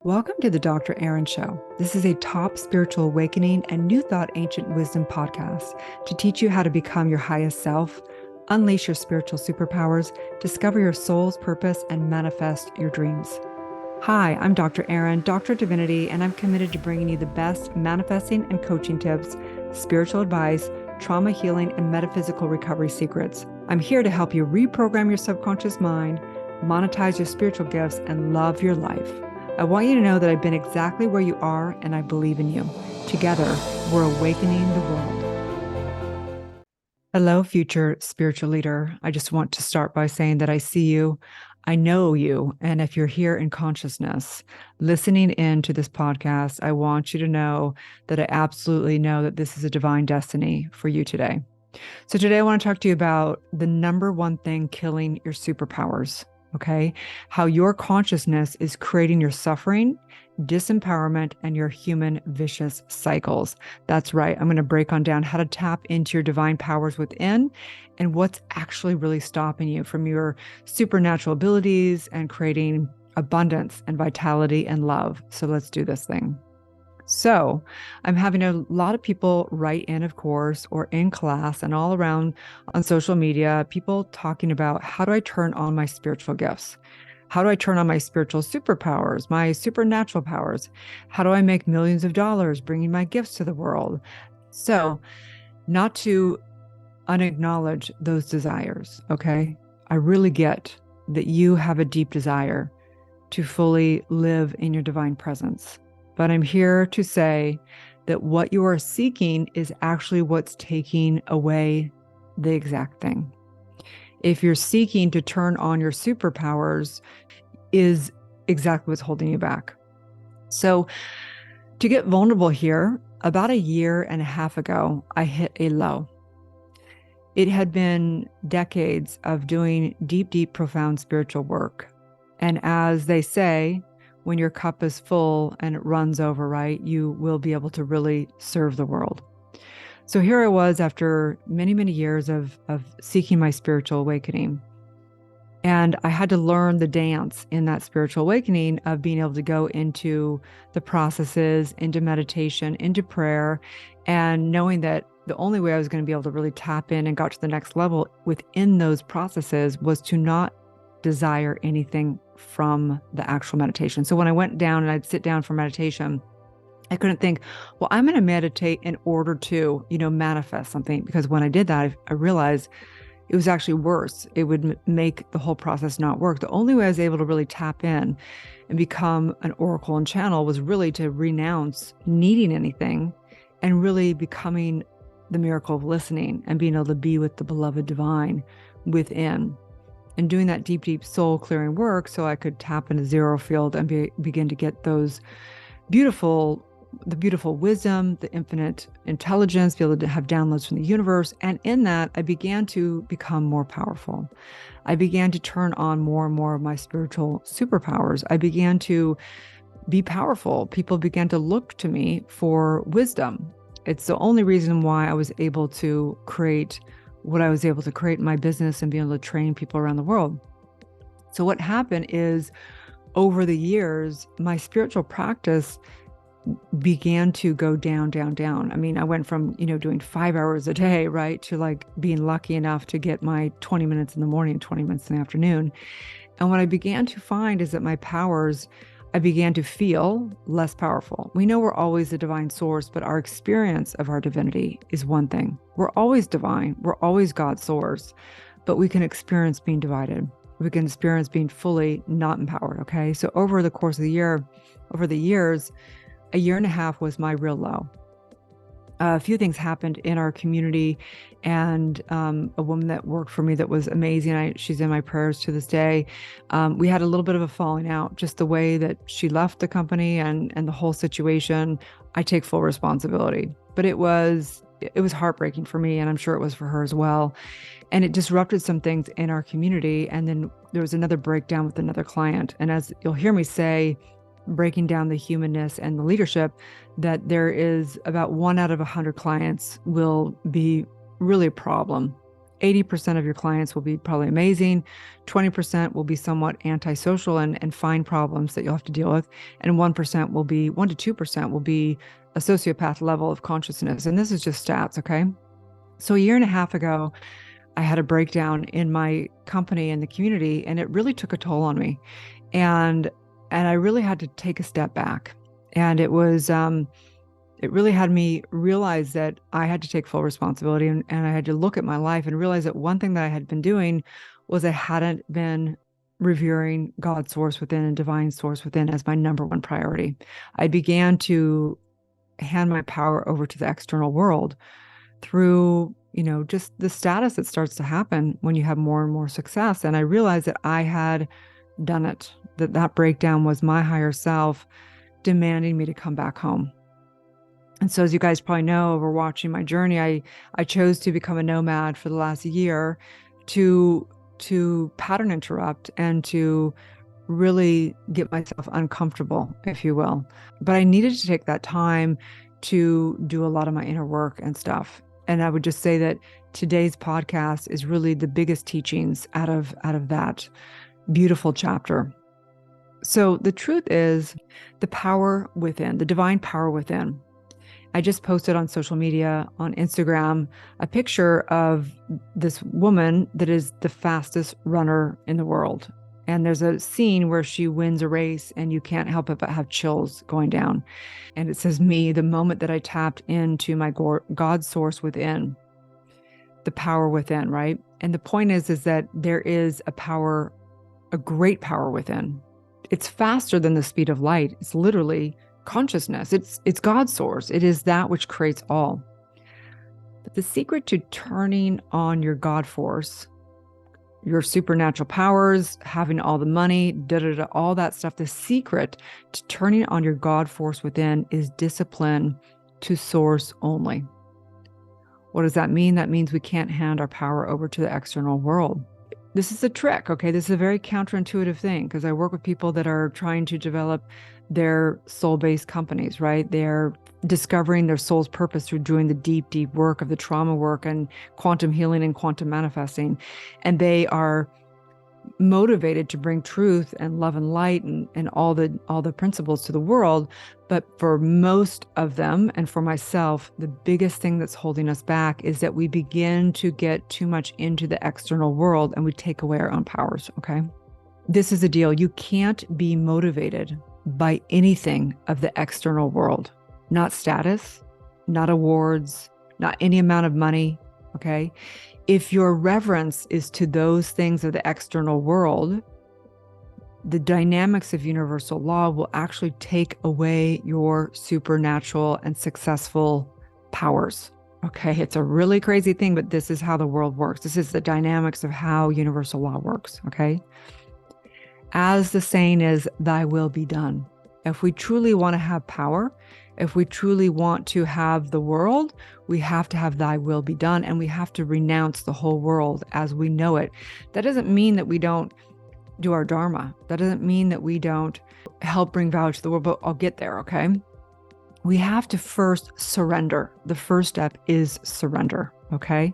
Welcome to the Dr. Erin Show. This is a top spiritual awakening and new thought ancient wisdom podcast to teach you how to become your highest self, unleash your spiritual superpowers, discover your soul's purpose, and manifest your dreams. Hi, I'm Dr. Erin, Dr. Divinity, and I'm committed to bringing you the best manifesting and coaching tips, spiritual advice, trauma healing, and metaphysical recovery secrets. I'm here to help you reprogram your subconscious mind, monetize your spiritual gifts, and love your life. I want you to know that I've been exactly where you are, and I believe in you. Together, we're awakening the world. Hello, future spiritual leader. I just want to start by saying that I see you, I know you, and if you're here in consciousness, listening in to this podcast, I want you to know that I absolutely know that this is a divine destiny for you today. So today I want to talk to you about the number one thing killing your superpowers. Okay, how your consciousness is creating your suffering, disempowerment, and your human vicious cycles. That's right. I'm going to break on down how to tap into your divine powers within and what's actually really stopping you from your supernatural abilities and creating abundance and vitality and love. So let's do this thing. So I'm having a lot of people write in, of course, or in class and all around on social media, people talking about how do I turn on my spiritual gifts? How do I turn on my spiritual superpowers, my supernatural powers? How do I make millions of dollars bringing my gifts to the world? So not to unacknowledge those desires, okay? I really get that you have a deep desire to fully live in your divine presence. But I'm here to say that what you are seeking is actually what's taking away the exact thing. If you're seeking to turn on your superpowers, is exactly what's holding you back. So to get vulnerable here, about a year and a half ago, I hit a low. It had been decades of doing deep, deep, profound spiritual work. And as they say, when your cup is full and it runs over, right, you will be able to really serve the world. So here I was after many, many years of seeking my spiritual awakening. And I had to learn the dance in that spiritual awakening of being able to go into the processes, into meditation, into prayer, and knowing that the only way I was going to be able to really tap in and got to the next level within those processes was to not desire anything from the actual meditation. So when I went down and I'd sit down for meditation, I couldn't think, well, I'm going to meditate in order to, manifest something. Because when I did that, I realized it was actually worse. It would make the whole process not work. The only way I was able to really tap in and become an oracle and channel was really to renounce needing anything and really becoming the miracle of listening and being able to be with the beloved divine within. And doing that deep, deep soul clearing work so I could tap into zero field and begin to get the beautiful wisdom, the infinite intelligence, be able to have downloads from the universe. And in that, I began to become more powerful. I began to turn on more and more of my spiritual superpowers. I began to be powerful. People began to look to me for wisdom. It's the only reason why I was able to create what I was able to create in my business and be able to train people around the world. So what happened is over the years, my spiritual practice began to go down, down, down. I mean, I went from, doing 5 hours a day, right, to like being lucky enough to get my 20 minutes in the morning, 20 minutes in the afternoon. And what I began to find is that my powers, I began to feel less powerful. We know we're always the divine source, but our experience of our divinity is one thing. We're always divine. We're always God's source, but we can experience being divided. We can experience being fully not empowered. Okay. So over the course of the year, over the years, a year and a half was my real low. A few things happened in our community, and a woman that worked for me that was amazing. She's in my prayers to this day. We had a little bit of a falling out, just the way that she left the company and the whole situation. I take full responsibility, but it was heartbreaking for me, and I'm sure it was for her as well. And it disrupted some things in our community. And then there was another breakdown with another client. And as you'll hear me say, breaking down the humanness and the leadership, that there is about 1 out of 100 clients will be really a problem 80% of your clients will be probably amazing. 20% will be somewhat antisocial and find problems that you'll have to deal with. And 1% will be, 1 to 2% will be a sociopath level of consciousness. And this is just stats, okay? So a year and a half ago, I had a breakdown in my company and the community, and it really took a toll on me. And I really had to take a step back. And it really had me realize that I had to take full responsibility, and I had to look at my life and realize that one thing that I had been doing was I hadn't been revering God's source within and divine source within as my number one priority. I began to hand my power over to the external world through, just the status that starts to happen when you have more and more success. And I realized that I had done it, that breakdown was my higher self demanding me to come back home. And so, as you guys probably know, over watching my journey, I chose to become a nomad for the last year to pattern interrupt and to really get myself uncomfortable, if you will. But I needed to take that time to do a lot of my inner work and stuff. And I would just say that today's podcast is really the biggest teachings out of that beautiful chapter. So the truth is the power within, the divine power within. I just posted on social media, on Instagram, a picture of this woman that is the fastest runner in the world. And there's a scene where she wins a race and you can't help it but have chills going down. And it says, me, the moment that I tapped into my God source within, the power within, right? And the point is that there is a power, a great power within. It's faster than the speed of light. It's literally consciousness. It's God's source. It is that which creates all. But the secret to turning on your God force, your supernatural powers, having all the money, all that stuff, the secret to turning on your God force within is discipline to source only. What does that mean? That means we can't hand our power over to the external world. This is a trick, okay? This is a very counterintuitive thing because I work with people that are trying to develop their soul-based companies, right? They're discovering their soul's purpose through doing the deep, deep work of the trauma work and quantum healing and quantum manifesting. And they are motivated to bring truth and love and light and all the principles to the world. But for most of them, and for myself, the biggest thing that's holding us back is that we begin to get too much into the external world and we take away our own powers, okay? This is the deal. You can't be motivated by anything of the external world, not status, not awards, not any amount of money, okay? If your reverence is to those things of the external world, the dynamics of universal law will actually take away your supernatural and successful powers. Okay, it's a really crazy thing, but this is how the world works. This is the dynamics of how universal law works, okay? As the saying is, thy will be done. If we truly want to have power, if we truly want to have the world, we have to have thy will be done, and we have to renounce the whole world as we know it. That doesn't mean that we don't do our dharma. That doesn't mean that we don't help bring value to the world, but I'll get there, okay? We have to first surrender. The first step is surrender, okay?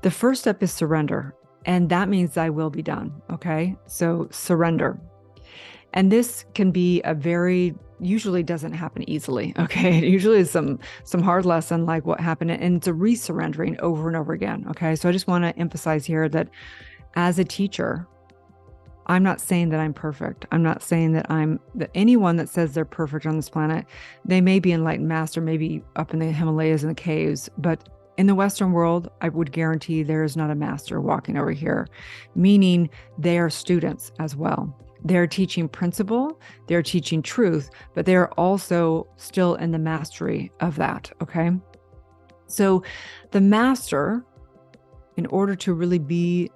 The first step is surrender, and that means thy will be done, okay? So surrender. And this can be usually doesn't happen easily, okay? It usually is some hard lesson like what happened, and it's a resurrendering over and over again, okay? So I just want to emphasize here that as a teacher, I'm not saying that I'm perfect. I'm not saying that anyone that says they're perfect on this planet, they may be enlightened master, maybe up in the Himalayas in the caves, but in the Western world, I would guarantee there is not a master walking over here, meaning they are students as well. They're teaching principle, they're teaching truth, but they're also still in the mastery of that, okay? So the master, in order to really be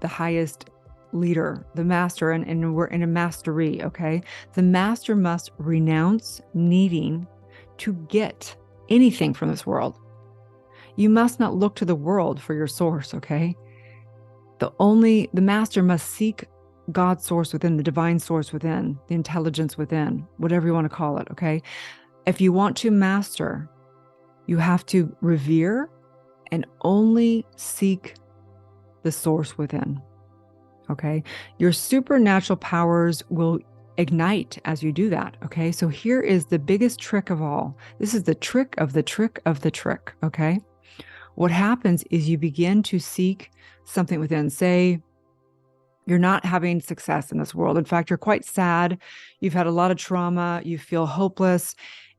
the highest leader, the master, and we're in a mastery, okay? The master must renounce needing to get anything from this world. You must not look to the world for your source, okay? The master must seek God's source within, the divine source within, the intelligence within, whatever you want to call it, okay? If you want to master, you have to revere and only seek the source within. Okay. Your supernatural powers will ignite as you do that. Okay. So here is the biggest trick of all. This is the trick of the trick of the trick. Okay. What happens is you begin to seek something within. Say you're not having success in this world. In fact, you're quite sad. You've had a lot of trauma. You feel hopeless.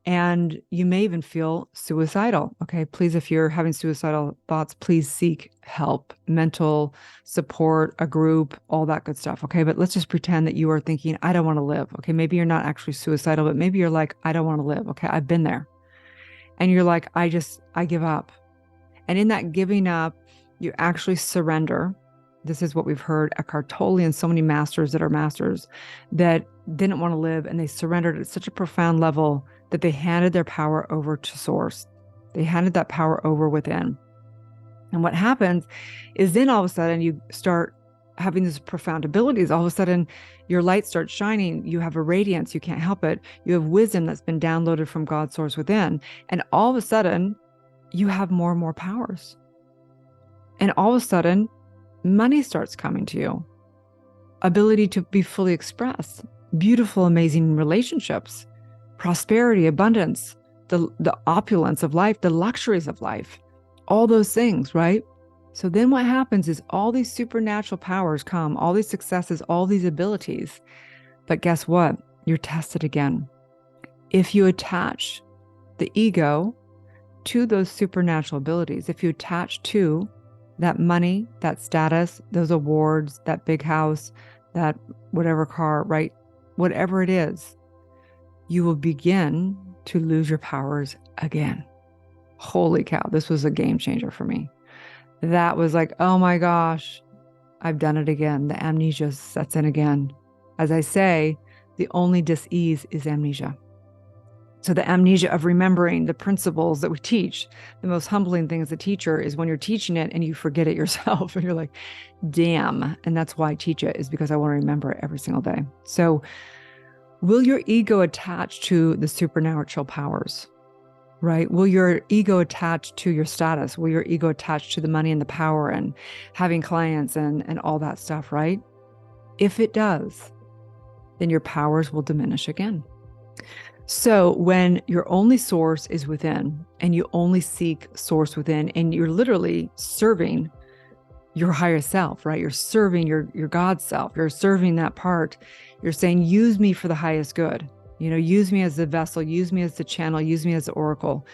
And you may even feel suicidal. Okay. Please, if you're having suicidal thoughts, please seek help, mental support, a group, all that good stuff. Okay. But let's just pretend that you are thinking, I don't want to live. Okay. Maybe you're not actually suicidal, but maybe you're like, I don't want to live. Okay. I've been there. And you're like, I give up. And in that giving up, you actually surrender. This is what we've heard Eckhart Tolle and so many masters that are masters that didn't want to live, and they surrendered at such a profound level that they handed their power over to source. They handed that power over within. And what happens is then all of a sudden you start having these profound abilities. All of a sudden your light starts shining. You have a radiance. You can't help it. You have wisdom that's been downloaded from God's source within. And all of a sudden you have more and more powers. And all of a sudden money starts coming to you. Ability to be fully expressed. Beautiful, amazing relationships. Prosperity, abundance, the opulence of life, the luxuries of life, all those things, right? So then what happens is all these supernatural powers come, all these successes, all these abilities. But guess what? You're tested again. If you attach the ego to those supernatural abilities, if you attach to that money, that status, those awards, that big house, that whatever car, right? Whatever it is, you will begin to lose your powers again. Holy cow, this was a game changer for me. That was like, oh my gosh, I've done it again. The amnesia sets in again. As I say, the only dis-ease is amnesia. So the amnesia of remembering the principles that we teach, the most humbling thing as a teacher is when you're teaching it and you forget it yourself and you're like, damn. And that's why I teach it, is because I want to remember it every single day. So will your ego attach to the supernatural powers, right? Will your ego attach to your status? Will your ego attach to the money and the power and having clients and all that stuff, right? If it does, then your powers will diminish again. So when your only source is within and you only seek source within and you're literally serving your higher self, right? You're serving your God self. You're serving that part. You're saying, use me for the highest good. Use me as the vessel, use me as the channel, use me as the oracle.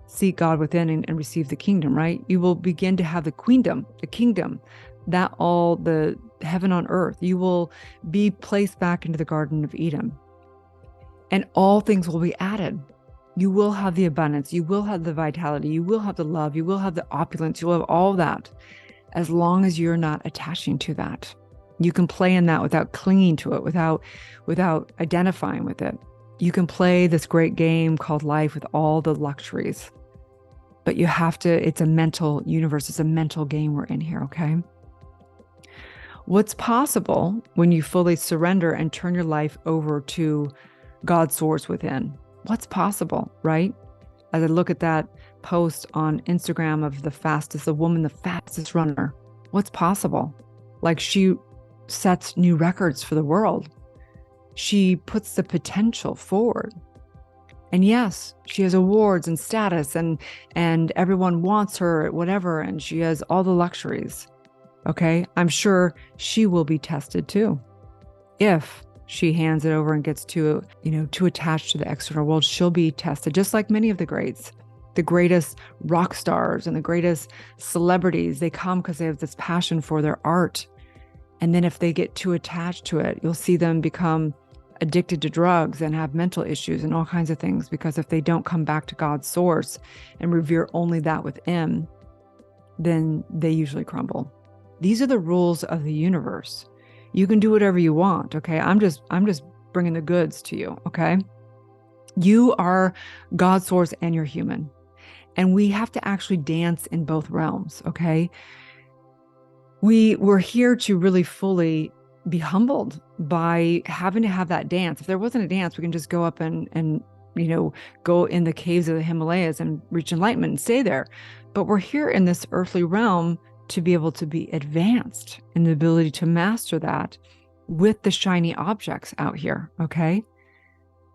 Seek God within and receive the kingdom, right? You will begin to have the kingdom, that all the heaven on earth. You will be placed back into the Garden of Eden. And all things will be added. You will have the abundance. You will have the vitality. You will have the love. You will have the opulence. You will have all that, as long as you're not attaching to that. You can play in that without clinging to it, without identifying with it. You can play this great game called life with all the luxuries. But you have to, it's a mental universe. It's a mental game we're in here, okay? What's possible when you fully surrender and turn your life over to God's source within? What's possible, right? As I look at that post on Instagram of the fastest runner, what's possible? Like, she sets new records for the world. She puts the potential forward. And yes, she has awards and status and everyone wants her, whatever, and she has all the luxuries. Okay, I'm sure she will be tested too. If she hands it over and gets too attached to the external world, she'll be tested, just like many of the greats. The greatest rock stars and the greatest celebrities, they come because they have this passion for their art. And then if they get too attached to it, you'll see them become addicted to drugs and have mental issues and all kinds of things, because if they don't come back to God's source and revere only that within, then they usually crumble. These are the rules of the universe. You can do whatever you want, okay? I'm just bringing the goods to you, okay? You are God's source and you're human. And we have to actually dance in both realms, okay? We're here to really fully be humbled by having to have that dance. If there wasn't a dance, we can just go up and go in the caves of the Himalayas and reach enlightenment and stay there. But we're here in this earthly realm to be able to be advanced in the ability to master that with the shiny objects out here, okay?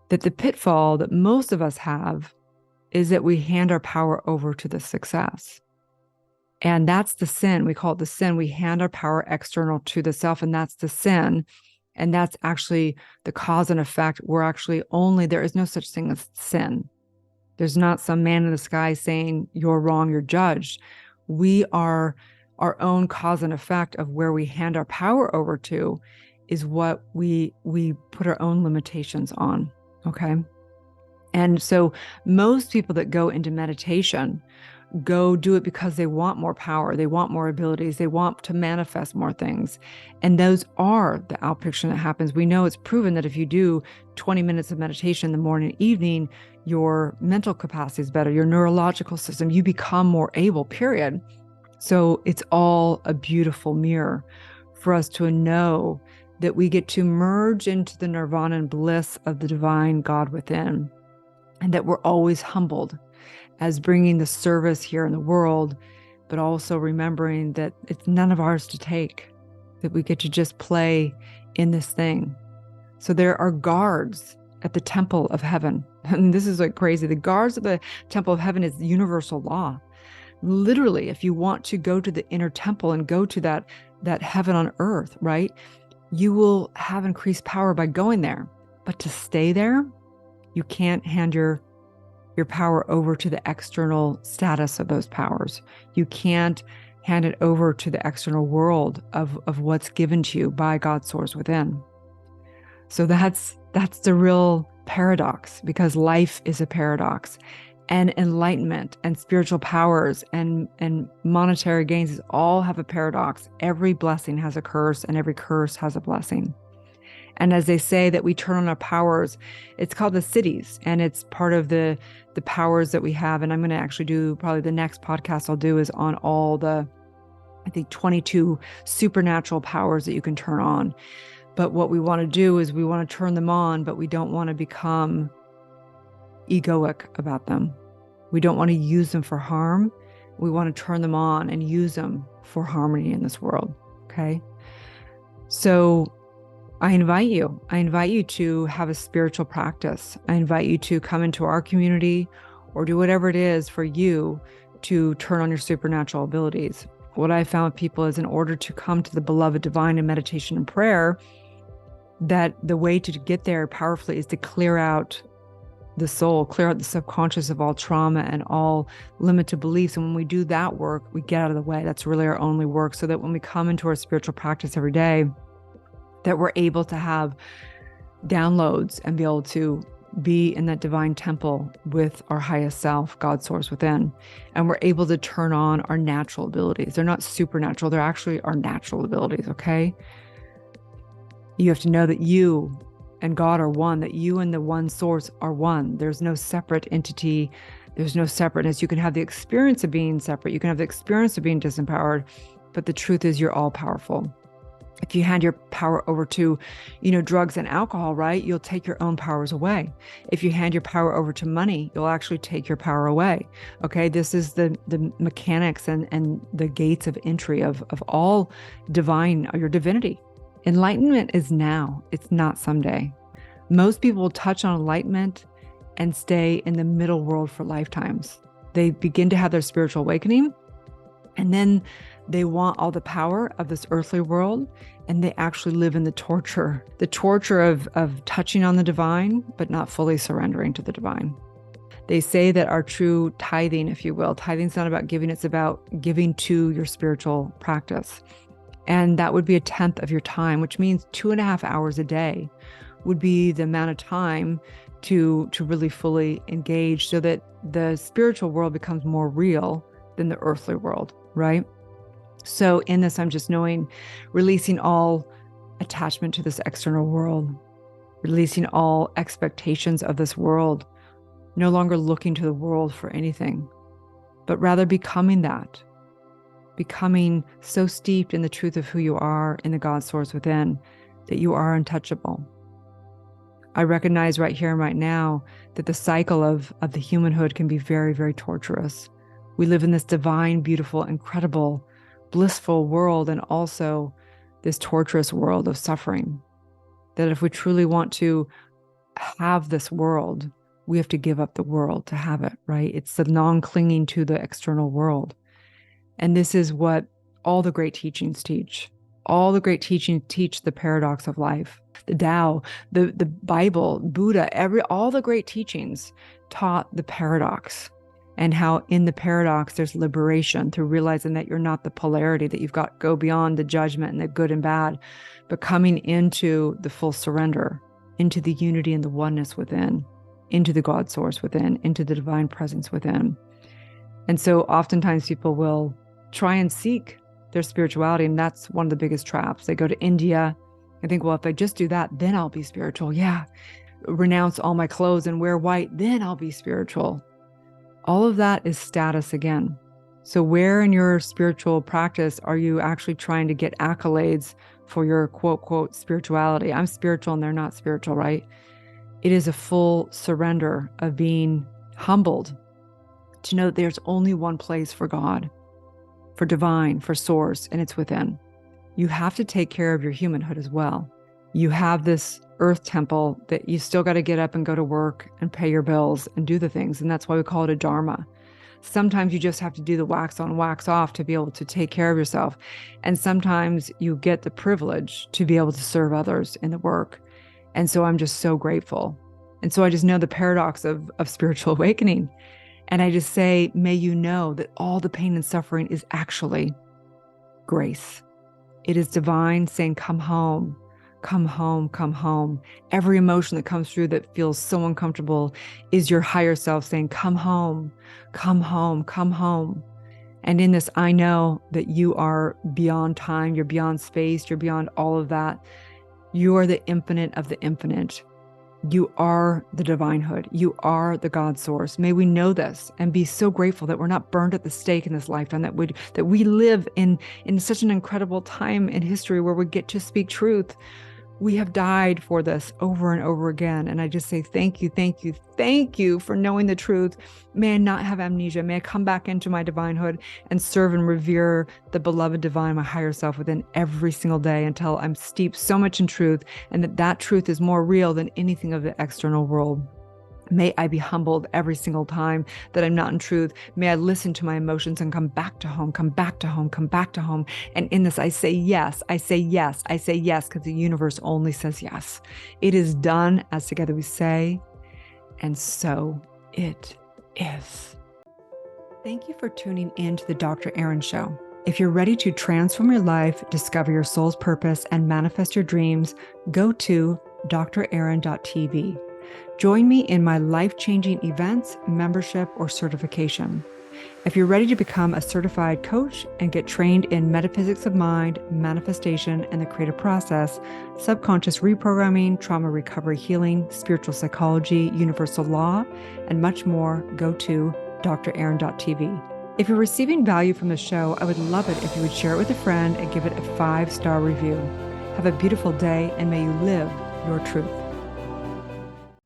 That the pitfall that most of us have is that we hand our power over to the success. And that's the sin. We call it the sin. We hand our power external to the self, and that's the sin. And that's actually the cause and effect. There is no such thing as sin. There's not some man in the sky saying you're wrong, you're judged. We are our own cause and effect of where we hand our power over to is what we put our own limitations on, okay? And so most people that go into meditation go do it because they want more power, they want more abilities, they want to manifest more things. And those are the outpicture that happens. We know it's proven that if you do 20 minutes of meditation in the morning and evening, your mental capacity is better, your neurological system, you become more able, period. So it's all a beautiful mirror for us to know that we get to merge into the nirvana and bliss of the divine God within, and that we're always humbled as bringing the service here in the world, but also remembering that it's none of ours to take, that we get to just play in this thing. So there are guards at the temple of heaven. And this is like crazy. The guards of the temple of heaven is universal law. Literally, if you want to go to the inner temple and go to that heaven on earth, right? You will have increased power by going there. But to stay there, you can't hand your power over to the external status of those powers. You can't hand it over to the external world of what's given to you by God's source within. So that's the real paradox, because life is a paradox. And enlightenment and spiritual powers and monetary gains all have a paradox. Every blessing has a curse, and every curse has a blessing. And as they say that we turn on our powers, it's called the cities, and it's part of the powers that we have. And I'm going to actually do, probably the next podcast I'll do is on all the, I think, 22 supernatural powers that you can turn on. But what we want to do is we want to turn them on, but we don't want to become egoic about them. We don't want to use them for harm. We want to turn them on and use them for harmony in this world. Okay. So I invite you to have a spiritual practice. I invite you to come into our community or do whatever it is for you to turn on your supernatural abilities. What I found with people is, in order to come to the beloved divine in meditation and prayer, that the way to get there powerfully is to clear out the soul, clear out the subconscious of all trauma and all limited beliefs. And when we do that work, we get out of the way. That's really our only work, so that when we come into our spiritual practice every day, that we're able to have downloads and be able to be in that divine temple with our highest self, God's source within. And we're able to turn on our natural abilities. They're not supernatural. They're actually our natural abilities, okay? You have to know that you and God are one, that you and the one source are one. There's no separate entity. There's no separateness. You can have the experience of being separate. You can have the experience of being disempowered, but the truth is you're all powerful. If you hand your power over to, drugs and alcohol, right, you'll take your own powers away. If you hand your power over to money, you'll actually take your power away. Okay, this is the mechanics and the gates of entry of all divine, your divinity. Enlightenment is now, it's not someday. Most people will touch on enlightenment and stay in the middle world for lifetimes. They begin to have their spiritual awakening, and then they want all the power of this earthly world, and they actually live in the torture of touching on the divine, but not fully surrendering to the divine. They say that our true tithing, if you will, tithing's not about giving, it's about giving to your spiritual practice. And that would be 1/10 of your time, which means 2.5 hours a day would be the amount of time to really fully engage, so that the spiritual world becomes more real than the earthly world, right? So in this, I'm just releasing all attachment to this external world, releasing all expectations of this world, no longer looking to the world for anything, but rather becoming so steeped in the truth of who you are in the God source within, that you are untouchable. I recognize right here and right now that the cycle of the humanhood can be very, very torturous. We live in this divine, beautiful, incredible blissful world and also this torturous world of suffering. That if we truly want to have this world, we have to give up the world to have it, right? It's the non-clinging to the external world. And this is what all the great teachings teach. All the great teachings teach the paradox of life. The Tao, the Bible, Buddha, all the great teachings taught the paradox, and how in the paradox there's liberation through realizing that you're not the polarity, that you've got to go beyond the judgment and the good and bad, but coming into the full surrender, into the unity and the oneness within, into the God source within, into the divine presence within. And so oftentimes people will try and seek their spirituality, and that's one of the biggest traps. They go to India and think, well, if I just do that, then I'll be spiritual. Yeah. Renounce all my clothes and wear white, then I'll be spiritual. All of that is status again. So where in your spiritual practice are you actually trying to get accolades for your quote, quote, spirituality? I'm spiritual and they're not spiritual, right? It is a full surrender of being humbled to know that there's only one place for God, for divine, for source, and it's within. You have to take care of your humanhood as well. You have this earth temple that you still got to get up and go to work and pay your bills and do the things. And that's why we call it a dharma. Sometimes you just have to do the wax on, wax off to be able to take care of yourself. And sometimes you get the privilege to be able to serve others in the work. And so I'm just so grateful. And so I just know the paradox of spiritual awakening. And I just say, may you know that all the pain and suffering is actually grace. It is divine saying, come home, come home, come home. Every emotion that comes through that feels so uncomfortable is your higher self saying, come home, come home, come home. And in this, I know that you are beyond time, you're beyond space, you're beyond all of that. You are the infinite of the infinite. You are the divinehood. You are the God source. May we know this and be so grateful that we're not burned at the stake in this lifetime, that we live in such an incredible time in history where we get to speak truth. We have died for this over and over again. And I just say, thank you, thank you, thank you for knowing the truth. May I not have amnesia. May I come back into my divinehood and serve and revere the beloved divine, my higher self within every single day until I'm steeped so much in truth, and that truth is more real than anything of the external world. May I be humbled every single time that I'm not in truth. May I listen to my emotions and come back to home, come back to home, come back to home. And in this, I say yes, I say yes, I say yes, because the universe only says yes. It is done as together we say, and so it is. Thank you for tuning in to the Dr. Erin Show. If you're ready to transform your life, discover your soul's purpose, and manifest your dreams, go to drerin.tv. Join me in my life-changing events, membership, or certification. If you're ready to become a certified coach and get trained in metaphysics of mind, manifestation, and the creative process, subconscious reprogramming, trauma recovery healing, spiritual psychology, universal law, and much more, go to drerin.tv. If you're receiving value from the show, I would love it if you would share it with a friend and give it a 5-star review. Have a beautiful day, and may you live your truth.